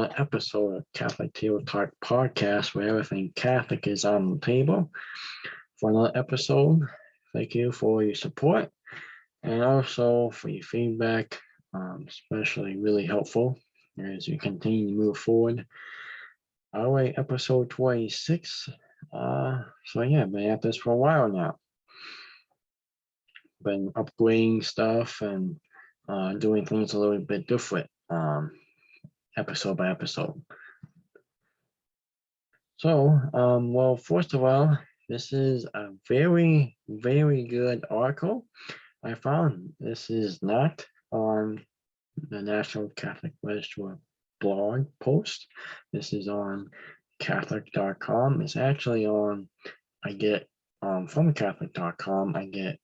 another episode of Catholic Table Talk podcast where everything Catholic is on the table. For another episode, thank you for your support and also for your feedback, especially really helpful as we continue to move forward. All right, episode 26. Been at this for a while now. Been upgrading stuff and doing things a little bit different. Episode by episode. So, first of all, this is a very, very good article I found. This is not on the National Catholic Register blog post. This is on Catholic.com. It's actually on, I get from Catholic.com, I get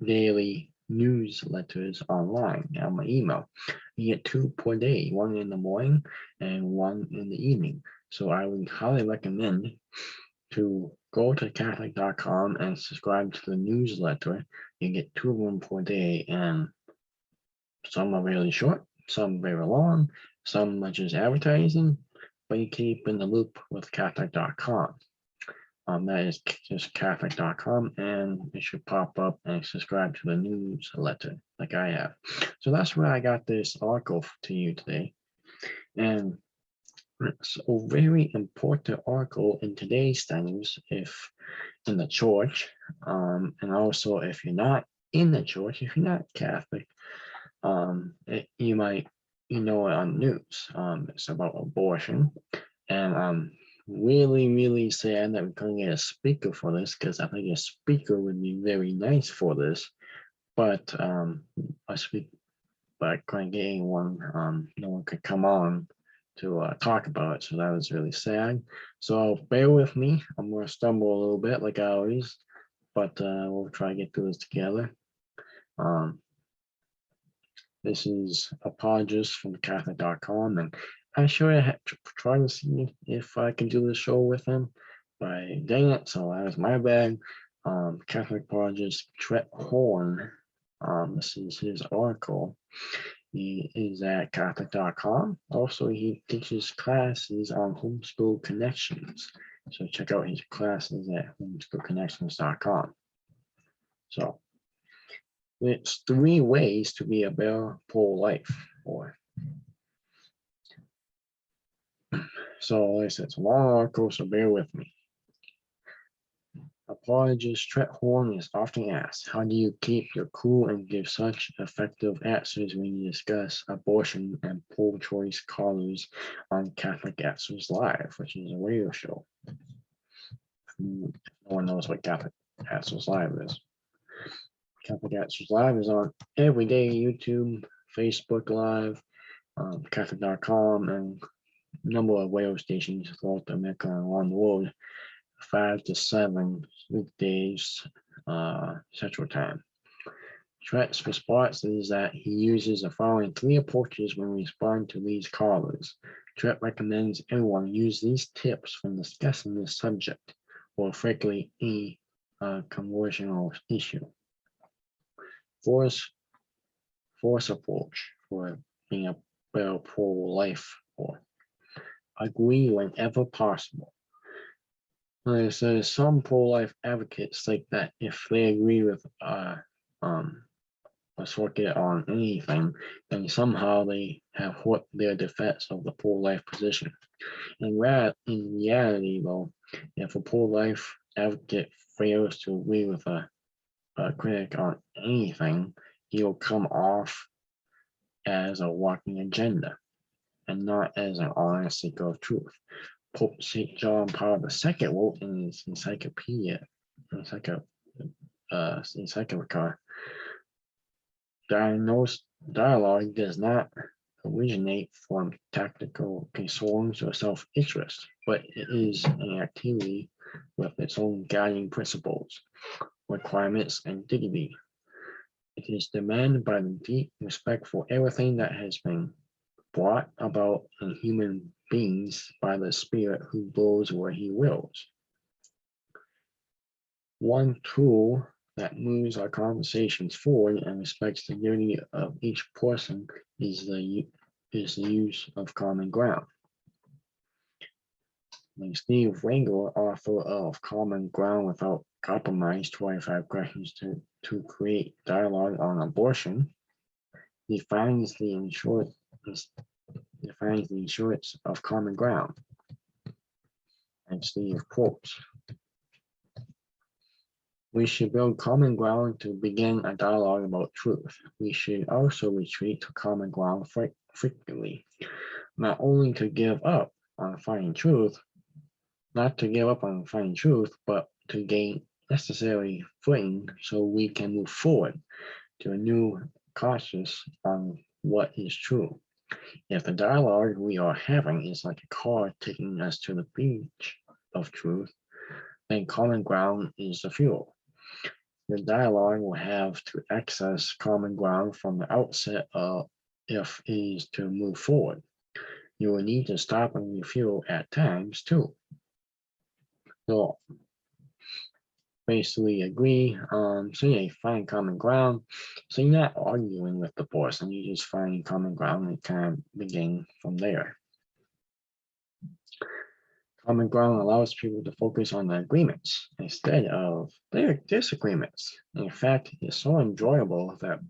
daily newsletters online on my email. You get 2 per day, one in the morning and one in the evening. So I would highly recommend to go to Catholic.com and subscribe to the newsletter. You get 2 of them per day, and some are really short, some very long, some are just advertising, but you keep in the loop with Catholic.com. That is just Catholic.com, and it should pop up and subscribe to the newsletter like I have. So that's where I got this article to you today. And it's a very important article in today's times if in the church, and also if you're not in the church, if you're not Catholic, you might know it on the news. It's about abortion, and really sad that we're going to get a speaker for this, because I think a speaker would be very nice for this, but couldn't get anyone. No one could come on to talk about it, so that was really sad. So bear with me. I'm going to stumble a little bit like I always, but we'll try to get through this together. This is Apologist from Catholic.com, and I should try to see if I can do the show with him, but dang it, so that was my bad. Catholic Apologist Trent Horn, this is his article. He is at Catholic.com. Also, he teaches classes on Homeschool Connections, so check out his classes at homeschoolconnections.com. So, it's 3 ways to be a better pro-life boy. So like I said, it's a long article, so bear with me. Apologist Trent Horn is often asked, how do you keep your cool and give such effective answers when you discuss abortion and pro-choice causes on Catholic Answers Live, which is a radio show? No one knows what Catholic Answers Live is. Catholic Answers Live is on every day, YouTube, Facebook Live, Catholic.com, and a number of radio stations throughout America and around the world, 5 to 7 weekdays Central Time. Trent's response is that he uses the following 3 approaches when responding to these callers. Trent recommends everyone use these tips when discussing this subject, or frankly, any controversial issue. Force approach for being a better pro-life, or agree whenever possible. So some pro-life advocates think that if they agree with a circuit on anything, then somehow they have hurt their defense of the pro-life position. In reality, though, if a pro-life advocate fails to agree with a critic on anything, he'll come off as a walking agenda and not as an honest seeker of truth. Pope St. John Paul II wrote in his encyclica, dialogue does not originate from tactical concerns or self-interest, but it is an activity with its own guiding principles, requirements, and dignity. It is demanded by the deep respect for everything that has been brought about in human beings by the Spirit who blows where he wills. One tool that moves our conversations forward and respects the dignity of each person is the is the use of common ground. Like Steve Wrangle, author of Common Ground Without Compromise, 25 Questions to Create Dialogue on Abortion, defines the insurance of common ground. And Steve quotes, "We should build common ground to begin a dialogue about truth. We should also retreat to common ground frequently, not only to give up on finding truth, but to gain necessary footing so we can move forward to a new conscious on what is true. If the dialogue we are having is like a car taking us to the beach of truth, then common ground is the fuel. The dialogue will have to access common ground from the outset if it is to move forward. You will need to stop and refuel at times too." So basically agree, so yeah, you find common ground. So you're not arguing with the person, you just find common ground and kind of begin from there. Common ground allows people to focus on the agreements instead of their disagreements. In fact, it's so enjoyable that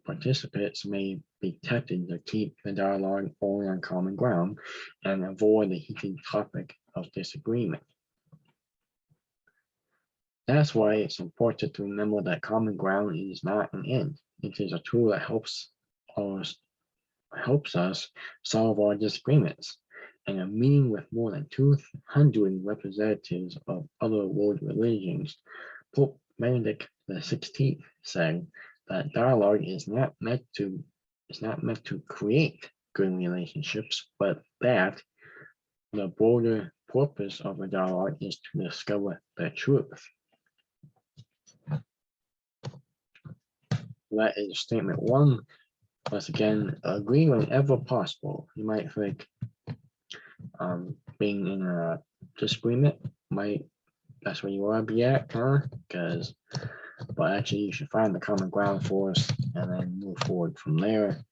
participants may be tempted to keep the dialogue only on common ground and avoid the heated topic of disagreement. That's why it's important to remember that common ground is not an end. It is a tool that helps us solve our disagreements. And a meeting with more than 200 representatives of other world religions, Pope Benedict XVI said that dialogue is not meant to create good relationships, but that the broader purpose of a dialogue is to discover the truth. That is statement one. Once again, agree whenever possible. You might think being in a disagreement that's where you want to be at, but actually you should find the common ground first and then move forward from there.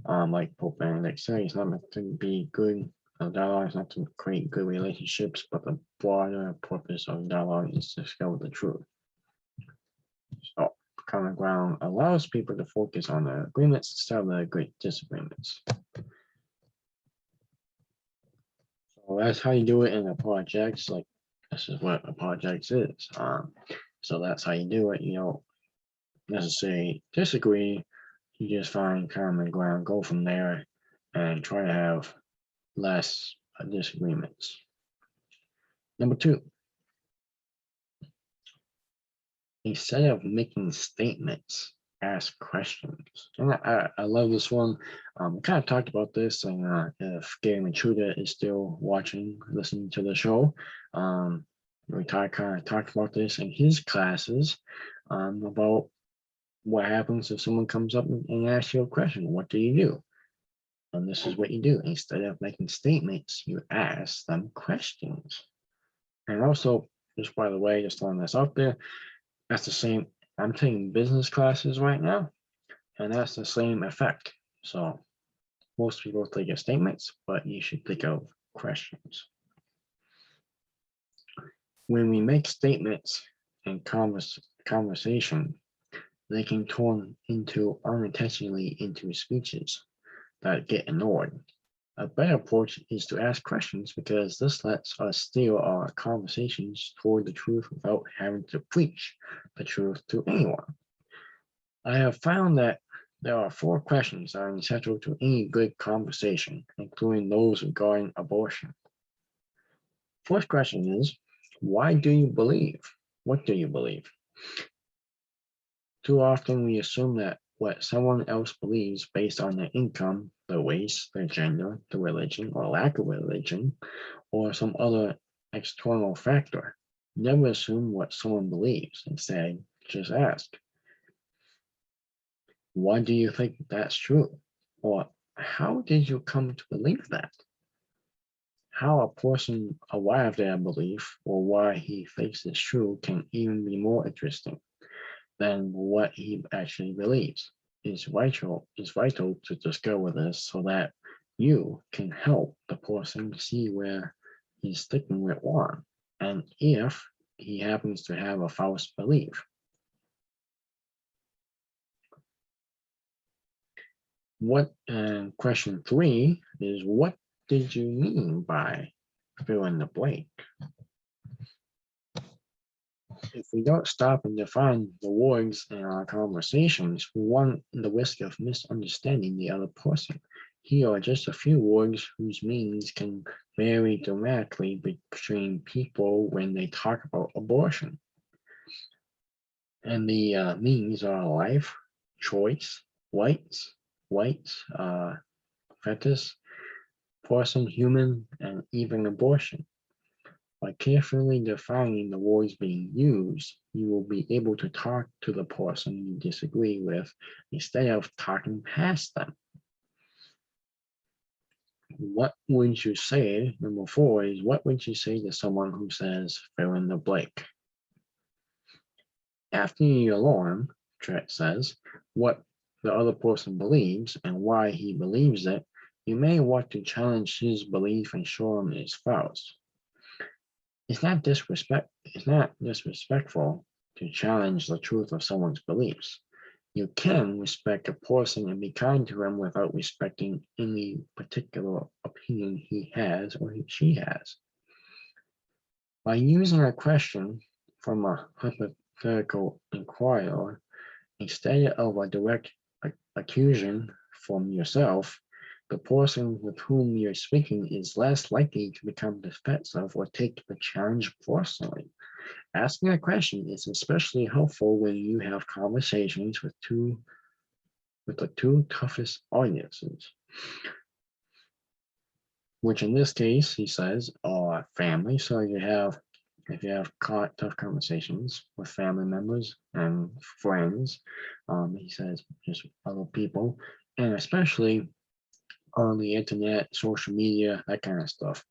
Like Pope Benedict said, it's not meant to be good. Dialogue is not to create good relationships, but the broader purpose of dialogue is to discover the truth. So common ground allows people to focus on the agreements instead of the great disagreements. So that's how you do it in a project. Like this is what a project is. So that's how you do it. You don't necessarily disagree. You just find common ground, go from there, and try to have less disagreements. Number two, instead of making statements, ask questions. And I love this one. Kind of talked about this, and if Gary Michuta is still watching, listening to the show, we kind of talked about this in his classes about what happens if someone comes up and asks you a question. What do you do? And this is what you do. Instead of making statements, you ask them questions. And also, just by the way, just throwing this out there, that's the same. I'm taking business classes right now, and that's the same effect. So most people think of statements, but you should think of questions. When we make statements in conversation, they can turn unintentionally into speeches that get ignored. A better approach is to ask questions because this lets us steer our conversations toward the truth without having to preach the truth to anyone. I have found that there are 4 questions that are essential to any good conversation, including those regarding abortion. First question is, why do you believe? What do you believe? Too often we assume that what someone else believes based on their income, their race, their gender, their religion or lack of religion, or some other external factor. Never assume what someone believes. Instead, just ask, why do you think that's true? Or how did you come to believe that? How a person arrived at a belief or why he thinks it's true can even be more interesting than what he actually believes. It's vital to discover this so that You can help the person see where he's sticking with one, and if he happens to have a false belief. Question 3 is, what did you mean by fill in the blank? If we don't stop and define the words in our conversations, we run the risk of misunderstanding the other person. Here are just a few words whose meanings can vary dramatically between people when they talk about abortion. And the meanings are life, choice, rights, fetus, person, human, and even abortion. By carefully defining the words being used, you will be able to talk to the person you disagree with instead of talking past them. What would you say? Number 4 is, what would you say to someone who says fill in the blank? After you learn, Trent says, what the other person believes and why he believes it, you may want to challenge his belief and show him it's false. It's not disrespectful to challenge the truth of someone's beliefs. You can respect a person and be kind to him without respecting any particular opinion he has or she has. By using a question from a hypothetical inquirer instead of a direct accusation from yourself, the person with whom you're speaking is less likely to become defensive or take the challenge personally. Asking a question is especially helpful when you have conversations with the two toughest audiences, which in this case, he says, are family. So if you have tough conversations with family members and friends, he says just other people, and especially on the internet, social media, that kind of stuff.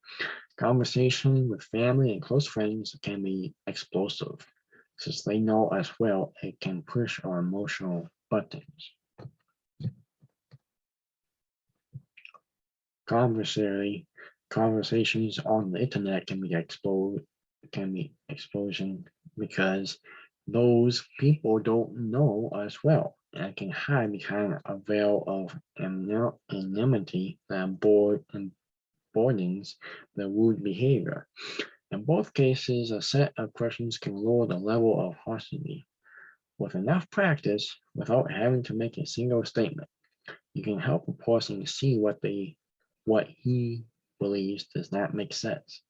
Conversation with family and close friends can be explosive, since they know as well it can push our emotional buttons. Conversations on the internet can be explosion because those people don't know as well and can hide behind a veil of anonymity that broadens the rude behavior. In both cases, a set of questions can lower the level of hostility. With enough practice, without having to make a single statement, you can help a person see what he believes does not make sense.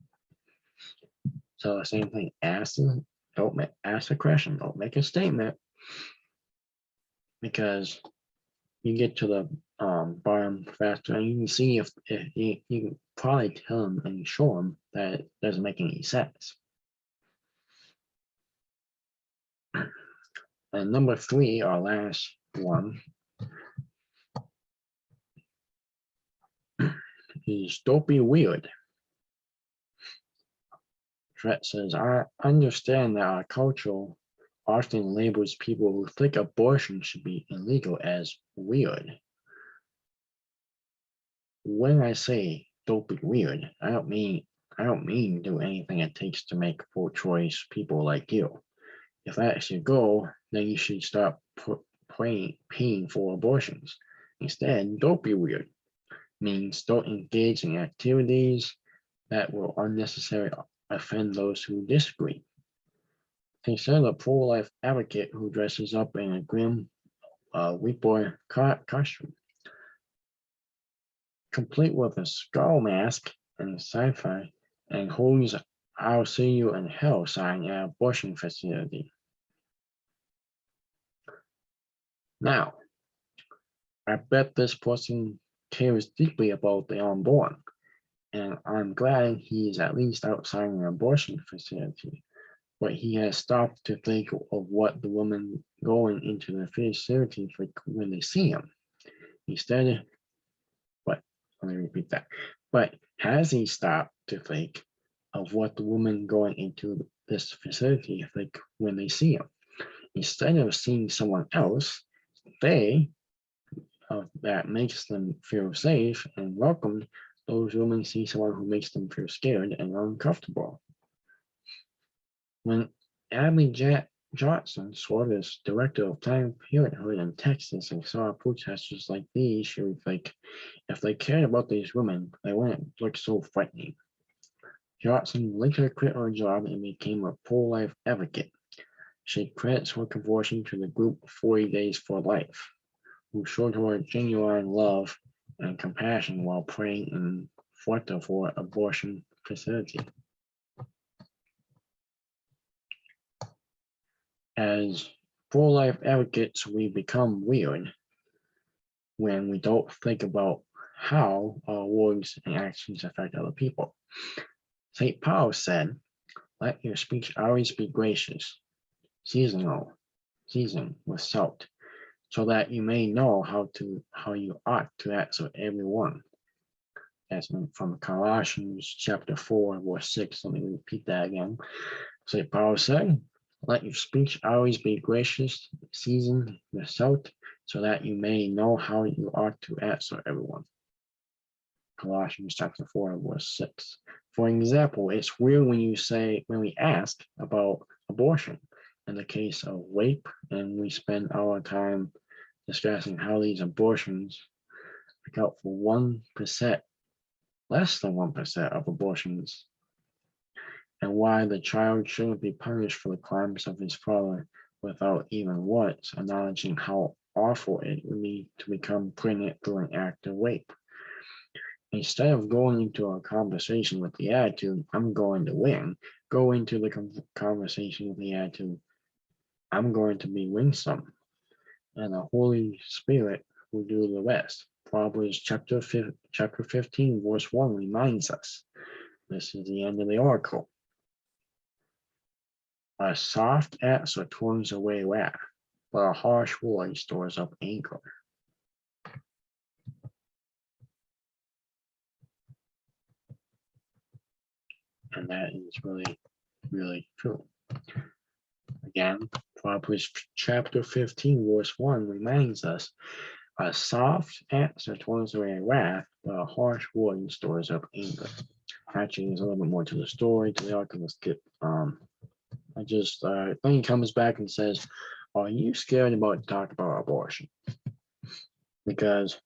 So the same thing, ask a question, don't make a statement, because you get to the bottom faster, and you can see if you can probably tell them and show them that it doesn't make any sense. And number 3, our last one, is don't be weird. Trent says, I understand that our culture often labels people who think abortion should be illegal as weird. When I say don't be weird, I don't mean do anything it takes to make pro-choice people like you. If that's your goal, then you should stop paying for abortions. Instead, don't be weird means don't engage in activities that will unnecessarily offend those who disagree. Consider a pro-life advocate who dresses up in a grim Reaper costume, complete with a skull mask and sci-fi, and holds "I'll see you in hell" sign at an abortion facility. Now, I bet this person cares deeply about the unborn, and I'm glad he is at least outside an abortion facility. But he has stopped to think of what the women going into the facility think when they see him. Instead, but let me repeat that. But has he stopped to think of what the women going into this facility think when they see him? Instead of seeing someone else, they that makes them feel safe and welcomed, those women see someone who makes them feel scared and uncomfortable. When Abby Johnson served as director of Planned Parenthood in Texas and saw protesters like these, she was like, if they cared about these women, they wouldn't look so frightening. Johnson later quit her job and became a pro-life advocate. She credits her conversion to the group 40 Days for Life, who showed her genuine love and compassion while praying in Florida for abortion facility. As pro-life advocates, we become weird when we don't think about how our words and actions affect other people. St. Paul said, let your speech always be gracious, seasoned with salt, so that you may know how you ought to answer everyone. That's from Colossians chapter 4, verse 6. Let me repeat that again. St. Paul said, let your speech always be gracious, seasoned with salt, so that you may know how you ought to answer everyone. Colossians chapter 4, verse 6. For example, it's weird when we ask about abortion in the case of rape, and we spend our time discussing how these abortions account for 1%, less than 1% of abortions, and why the child shouldn't be punished for the crimes of his father without even once acknowledging how awful it would be to become pregnant through an act of rape. Instead of going into a conversation with the attitude, I'm going to win, go into the conversation with the attitude, I'm going to be winsome, and the Holy Spirit will do the rest. Proverbs chapter 15, verse 1 reminds us. This is the end of the article. A soft answer turns away wrath, but a harsh word stores up anger. And that is really, really true. Again, Proverbs chapter 15, verse 1 reminds us, a soft answer turns away wrath, but a harsh word stores up anger. Actually, there's a little bit more to the story. To the article, let's skip. Then he comes back and says, are you scared about to talk about abortion? Because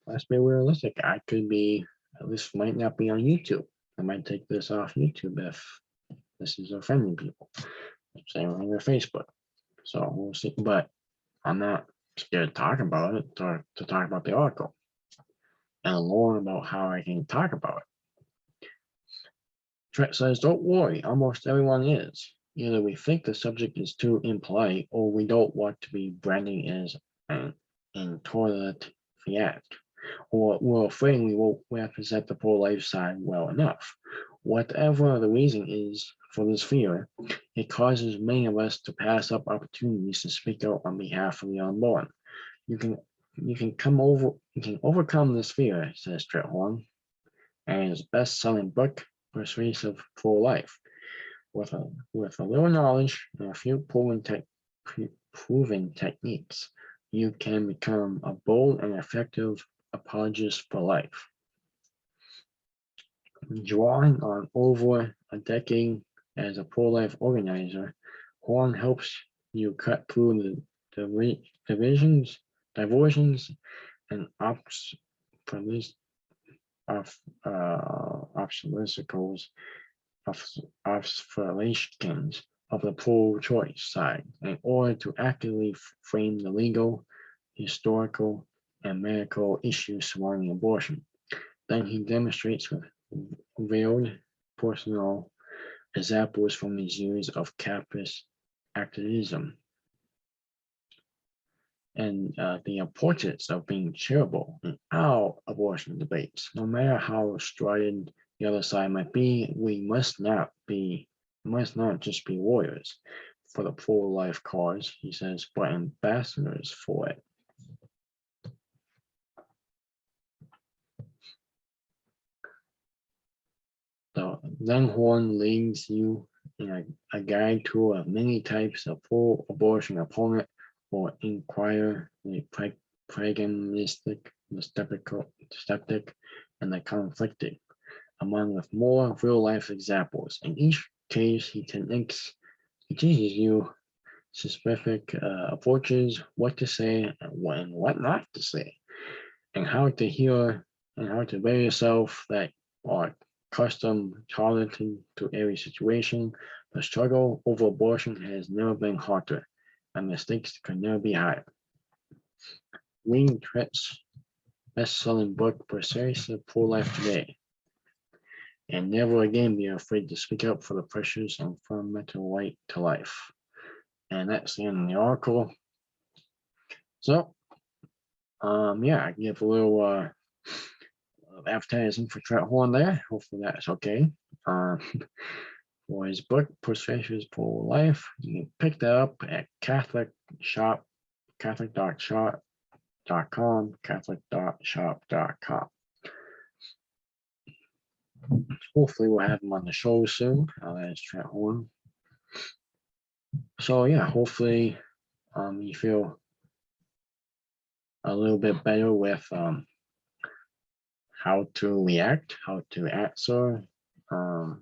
let's be realistic, I could be, this might not be on YouTube. I might take this off YouTube if this is offending people. Same on their Facebook. So we'll see. But I'm not scared to talk about it, or to talk about the article and learn about how I can talk about it. Trent says, don't worry, almost everyone is. Either we think the subject is too impolite, or we don't want to be branding as an intolerant fiat, or we're afraid we won't represent the pro-life side well enough. Whatever the reason is for this fear, it causes many of us to pass up opportunities to speak out on behalf of the unborn. You can overcome this fear, says Strayhorn, and his best-selling book, Persuasive Pro-Life. With a little knowledge and a few proven techniques, you can become a bold and effective apologist for life. Drawing on over a decade as a pro-life organizer, Horn helps you cut through the diversions and obstacles of the pro-choice side in order to accurately frame the legal, historical, and medical issues surrounding abortion. Then he demonstrates with veiled personal examples from his years of campus activism and the importance of being charitable in all abortion debates. No matter how strident the other side might be, we must not just be warriors for the pro-life cause, he says, but ambassadors for it. So then Horn leads you in a guide tour of many types of pro-abortion opponent or inquire the pragmatic, the skeptic, and the conflicted, among with more real-life examples. In each case, he teaches you specific approaches, what to say and what not to say, and how to hear and how to better yourself that are custom targeted to every situation. The struggle over abortion has never been harder, and mistakes could never be higher. Wayne Tripp's best-selling book, Persuasive Pro-Life Today, and never again be afraid to speak up for the pressures and fundamental right to life. And that's the end of the article. So, yeah, I give a little advertising for Trent Horn there. Hopefully that's okay. For his book, Persuasive Pro-Life, you can pick that up at catholic.shop.com, catholic.shop.com. Hopefully we'll have him on the show soon. That's Trent Horn. So yeah, hopefully you feel a little bit better with how to react, how to answer, how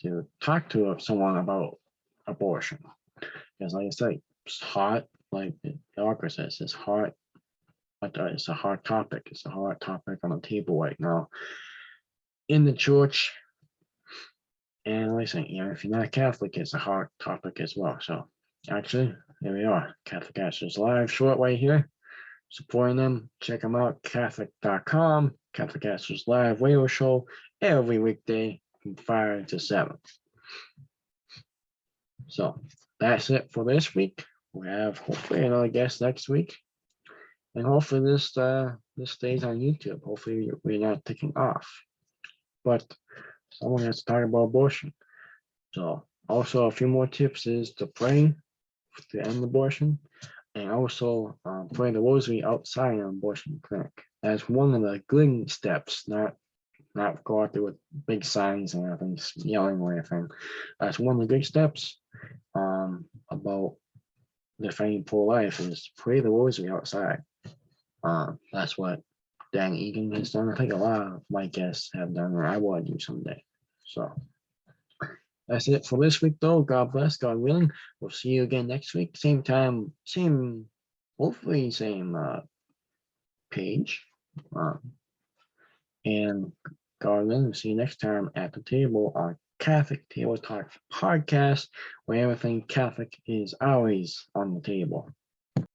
to talk to someone about abortion. Because like I said, it's hard, like the author says, it's hard, but it's a hard topic. It's a hard topic on the table right now in the church. And like I said, if you're not a Catholic, it's a hard topic as well. So actually, here we are, Catholic Answers Live, short right here. Supporting them, check them out, Catholic.com, Catholic Answers Live radio show every weekday from 5 to 7. So that's it for this week. We have hopefully another guest next week. And hopefully this stays on YouTube. Hopefully we're not taking off. But someone has to talk about abortion. So also a few more tips is to pray to end abortion. And also pray the rosary outside an abortion clinic. That's one of the good steps, not go out there with big signs and everything, yelling or anything. That's one of the good steps about defending pro-life is pray the rosary outside. That's what Dan Egan has done. I think a lot of my guests have done, or I will do someday. So that's it for this week, though. God bless, God willing. We'll see you again next week. Same time, hopefully same page. And God willing, we'll see you next time at the table on Catholic Table Talk podcast, where everything Catholic is always on the table.